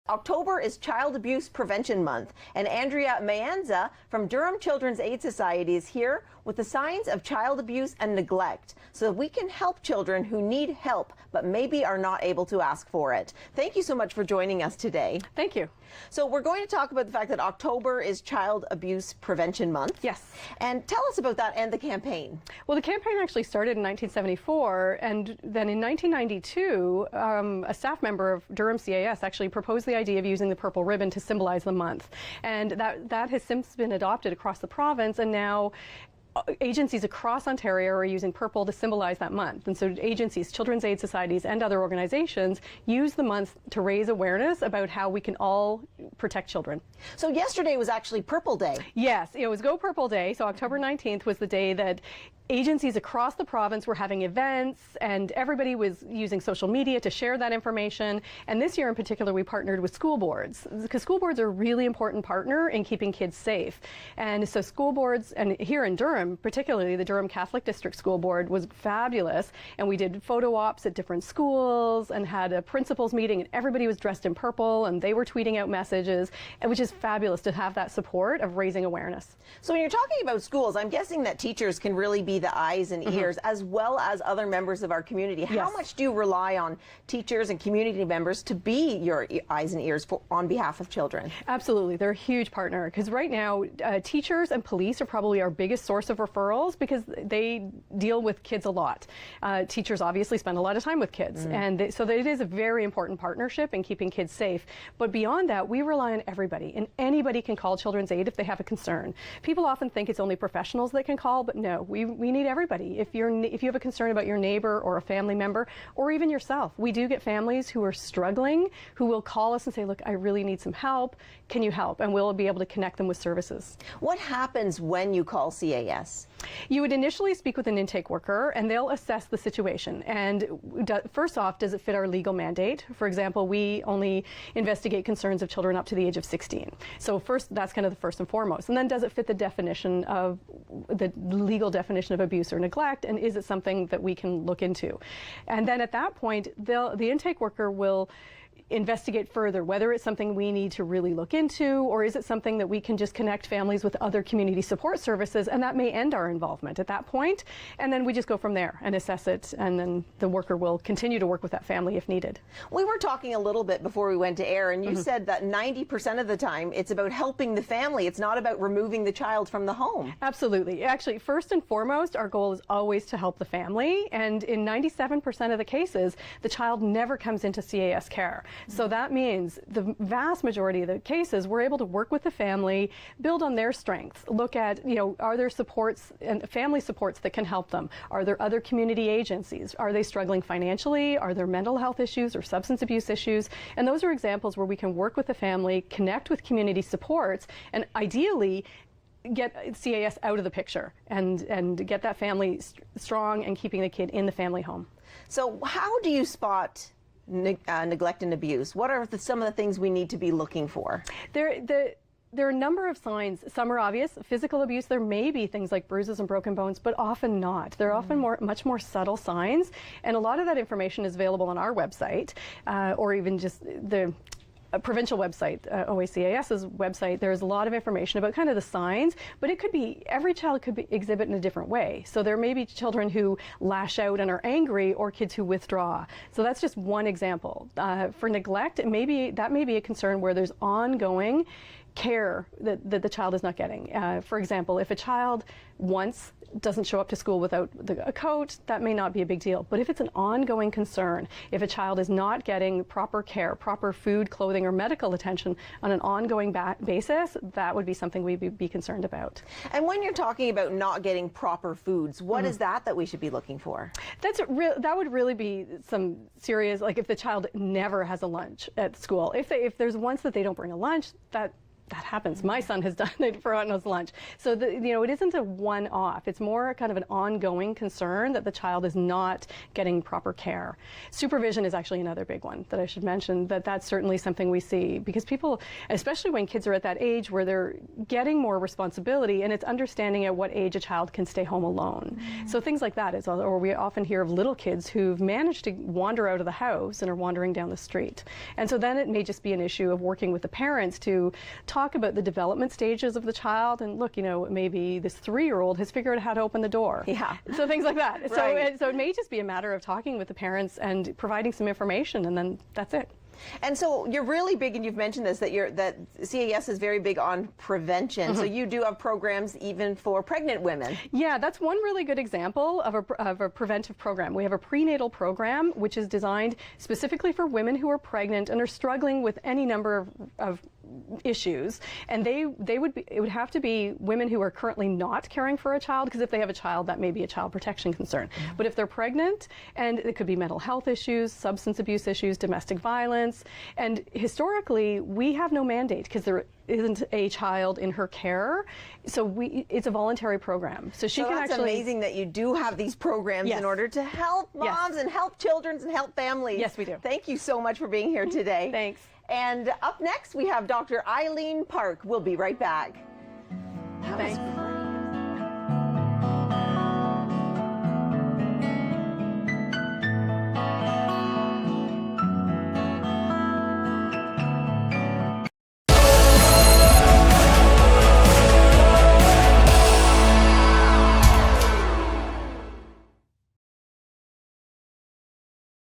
October is Child Abuse Prevention Month, and Andrea Mayanza from Durham Children's Aid Society is here with the signs of child abuse and neglect so that we can help children who need help but maybe are not able to ask for it. Thank you so much for joining us today. Thank you. So we're going to talk about the fact that October is Child Abuse Prevention Month. Yes. And tell us about that and the campaign. Well, the campaign actually started in 1974, and then in 1992, a staff member of Durham CAS actually proposed the idea of using the purple ribbon to symbolize the month. And that has since been adopted across the province, and now agencies across Ontario are using purple to symbolize that month. And so agencies, children's aid societies, and other organizations use the month to raise awareness about how we can all protect children. So yesterday was actually Purple Day. Yes, it was Go Purple Day. So October 19th was the day that agencies across the province were having events, and everybody was using social media to share that information. And this year in particular, we partnered with school boards, because school boards are a really important partner in keeping kids safe. And so school boards, and here in Durham, particularly the Durham Catholic District School Board, was fabulous. And we did photo ops at different schools and had a principals meeting, and everybody was dressed in purple, and they were tweeting out messages, which is fabulous to have that support of raising awareness. So when you're talking about schools, I'm guessing that teachers can really be the eyes and ears, as well as other members of our community. Yes. How much do you rely on teachers and community members to be your eyes and ears on behalf of children? Absolutely. They're a huge partner, because right now teachers and police are probably our biggest source of referrals, because they deal with kids a lot. Teachers obviously spend a lot of time with kids, and so it is a very important partnership in keeping kids safe. But beyond that, we rely on everybody, and anybody can call Children's Aid if they have a concern. People often think it's only professionals that can call, but no, we need everybody. If you have a concern about your neighbor or a family member, or even yourself, we do get families who are struggling who will call us and say, look, I really need some help. Can you help? And we'll be able to connect them with services. What happens when you call CAS? You would initially speak with an intake worker, and they'll assess the situation. And first off, does it fit our legal mandate? For example, we only investigate concerns of children up to the age of 16. So first, that's kind of the first and foremost. And then, does it fit the definition of the legal definition of abuse or neglect, and is it something that we can look into? And then at that point, the intake worker will investigate further whether it's something we need to really look into, or is it something that we can just connect families with other community support services, and that may end our involvement at that point. And then we just go from there and assess it, and then the worker will continue to work with that family if needed. We were talking a little bit before we went to air, and you said that 90% of the time it's about helping the family. It's not about removing the child from the home. Absolutely. Actually, first and foremost, our goal is always to help the family, and in 97% of the cases, the child never comes into CAS care. So that means the vast majority of the cases, we're able to work with the family, build on their strengths, look at, are there supports and family supports that can help them? Are there other community agencies? Are they struggling financially? Are there mental health issues or substance abuse issues? And those are examples where we can work with the family, connect with community supports, and ideally get CAS out of the picture and get that family strong and keeping the kid in the family home. So how do you spot neglect and abuse? What are some of the things we need to be looking for? There are a number of signs. Some are obvious. Physical abuse, there may be things like bruises and broken bones, but often not. There are often much more subtle signs, and a lot of that information is available on our website, or even just the provincial website, OACAS's website. There's a lot of information about kind of the signs, but it could be, every child could exhibit in a different way. So there may be children who lash out and are angry, or kids who withdraw. So that's just one example. For neglect, that may be a concern where there's ongoing care that the child is not getting. For example, if a child once doesn't show up to school without a coat, that may not be a big deal. But if it's an ongoing concern, if a child is not getting proper care, proper food, clothing, or medical attention on an ongoing basis, that would be something we'd be concerned about. And when you're talking about not getting proper foods, what is that we should be looking for? That would really be some serious, like if the child never has a lunch at school. If there's once that they don't bring a lunch, that happens. My son has done it for his lunch. So, it isn't a one-off. It's more kind of an ongoing concern that the child is not getting proper care. Supervision is actually another big one that I should mention, that's certainly something we see, because people, especially when kids are at that age where they're getting more responsibility, and it's understanding at what age a child can stay home alone. So things like that is, or we often hear of little kids who've managed to wander out of the house and are wandering down the street. And so then it may just be an issue of working with the parents to talk about the development stages of the child, and look, maybe this 3-year-old has figured out how to open the door. Yeah. So things like that. Right. So it may just be a matter of talking with the parents and providing some information, and then that's it. And so you're really big, and you've mentioned this, that CAS is very big on prevention. So you do have programs even for pregnant women. Yeah, that's one really good example of a preventive program. We have a prenatal program which is designed specifically for women who are pregnant and are struggling with any number of issues, and it would have to be women who are currently not caring for a child, because if they have a child, that may be a child protection concern. But if they're pregnant, and it could be mental health issues, substance abuse issues, domestic violence, and historically we have no mandate because there isn't a child in her care, so it's a voluntary program. So she can that's actually. Amazing that you do have these programs in order to help moms and help children and help families. Yes, we do. Thank you so much for being here today. Thanks. And up next, we have Dr. Eileen Park. We'll be right back. Thanks.